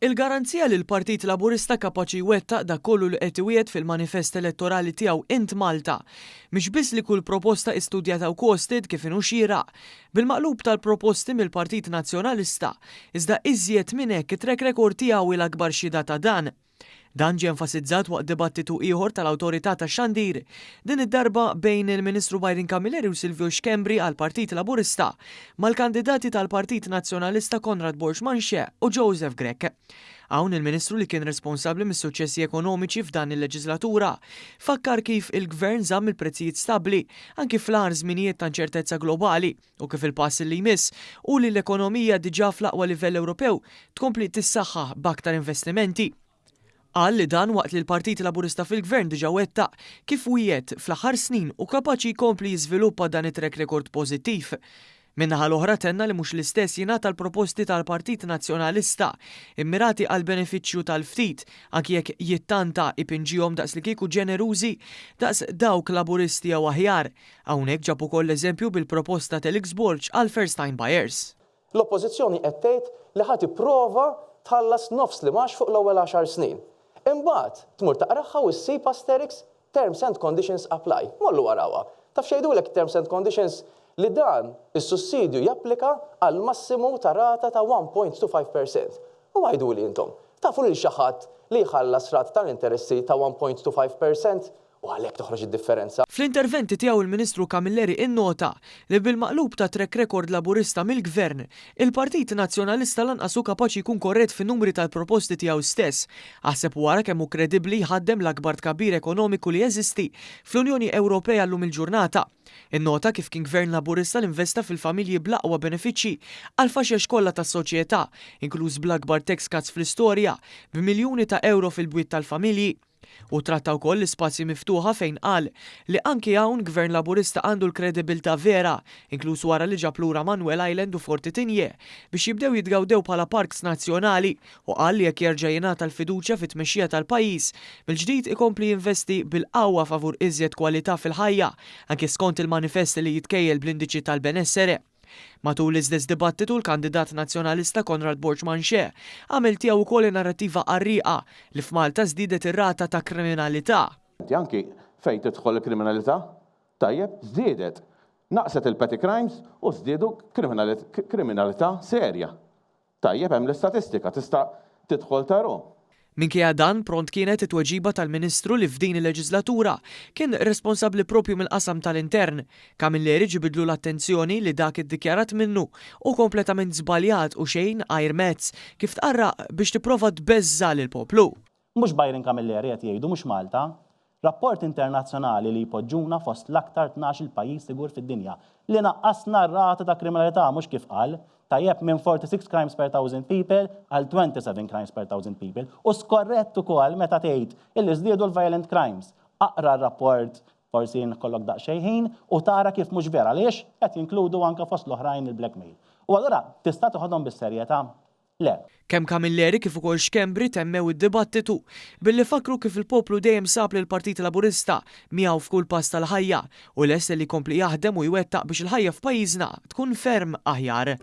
Il-garanzija li l-Partit Laburista kapaċi jwettaq dak kollu li qed iwiegħed fil-manifest elettorali tiegħu Int Malta mhix biss li kull proposta istudjata u kosted kif inhu xieraq bil-maqlub tal-proposti mill-Partit Nazzjonalista, iżda iżjed minn hekk it-track record tiegħu l-akbar xhieda ta' dan. Dan ġie enfasizzat waqt dibattitu ieħor tal-Awtorità tax-Xandir, din id-darba bejn il-Ministru Byron Camilleri u Silvio Xkembri għall-Partit Laburista mal-kandidati tal-Partit Nazzjonalista Konrad Borg-Manche u Joseph Grech. Hawn il-Ministru li kien responsabbli mis-suċċessi ekonomiċi f'dan il-leġislatura fakkar kif il-Gvern żamm il-prezzijiet stabbli anki fl-agħar żminijiet ta' inċertezza globali u kif il-pass li jmiss u li l-ekonomija diġà fl-aqwa livell Ewropew tkompli tissaħħaħ b'aktar investimenti. Qal li dan waqt li l-Partit Laburista fil-Gvern diġà wettaq kif wiegħed fl-aħħar snin u kapaċi jkompli jiżviluppa dan it-track record pożittiv. Min-naħa l-oħra tenna li mhux l-istess jingħata l-proposti tal-Partit Nazzjonalista immirati għal benefiċċju tal-ftit anki jekk jittanta ipinġihom daqs li kieku ġenerużi daqs dawk Laburisti jew aħjar. Hawnhekk ġab ukoll eżempju bil-proposta tal-X-Borg għal first time buyers. L-oppożizzjoni qed tgħid li ħadd ipprova tħallas nofs li max fuq l-ewwel 10 snin. Imbagħad tmur taqraħħa u ssib asterix terms and conditions apply. Mollu warawha. Taf xejdulek terms and conditions li dan is-sussidju japplika għal massimu ta' rata ta' 1.25%. U għajduli intom, tafu li xi ħadd li jħallas rat tal-interessi ta' 1.25% u għalhekk toħroġ id-differenza. Fl-interventi tiegħu il-Ministru Camilleri innota li bil-maqlub ta' track record Laburista mill-Gvern, il-Partit Nazzjonalista lanqas hu kapaċi jkun korrett fin-numri tal-proposti tiegħu stess. Aħseb wara kemm hu kredibbli jħaddem l-akbar tkabbir ekonomiku li jeżisti fl-Unjoni Ewropea llum il-ġurnata. Innota kif kien Gvern Laburista l-investa fil-familji bl-aqwa benefiċċji għal faxex kollha tas-soċjetà, inkluż bl-akbar tax cuts fl-istorja b'miljuni ta' euro fil-bwiet tal-familji. U tratta wkoll l-ispazji miftuħa fejn qal li anki hawn Gvern Laburista għandu l-kredibilità vera, inkluż wara li ġab lura Manuel Island u Forti Tinje biex jibdew jitgawdew bħala parks nazzjonali u qal li jekk jerġa' jingħata l-fiduċja fit-tmexxija tal-pajjiż mill-ġdid ikompli jinvesti bil-qawwa favur iżjed kwalità fil-ħajja anke skont il-manifest li jitkejjel bl-indiċi tal-benessere. Matul l-istess dibattitu l-kandidat nazzjonalista Konrad Borg-Manche għamel tiegħu wkoll narrattiva qarrieqa li f'Malta żdiedet ir-rata ta' kriminalità. Anki fejn tidħol il-kriminalità, tajjeb, żdiedet. Naqset il-petty crimes u żdiedu kriminalità serja. Tajjeb hemm l-istatistika tista' tidħol taru. Minkejja dan pront kienet it-tweġiba tal-Ministru li f'din il-leġislatura kien responsabbli propju mill-qasam tal-intern. Camilleri ġibidlu l-attenzjoni li dak iddikjarat minnu u kompletament żbaljat u xejn għajr mezz kif tqarraq biex tipprova tbeżża lill-poplu. Mhux Byron Camilleri qed jgħidu mhux Malta, rapport internazzjonali li jpoġġuna fost l-aktar 12 pajjiż sigur fid-dinja li naqqasna r-rata ta' kriminalità mhux kif qal, tajjeb minn 46 crimes per 1000 people għal 27 crimes per 1000 people u skorrett ukoll meta tgħid illi żdiedu l-violent crimes. Aqra r-rapport forsi nkollok daqsxejn ħin u tara kif mhux vera għaliex qed jinkludu anke fost l-oħrajn il-blackmail. U allura tista' toħodhom bis-serjetà? Le. Kemm Camilleri kif ukoll Xkembri temmew id-dibattitu billi fakru kif il-poplu dejjem sab lill Partit Laburista miegħu f'kull pass tal-ħajja u lest li jkompli jaħdem u jwettaq biex il-ħajja f'pajjiżna tkun ferm aħjar.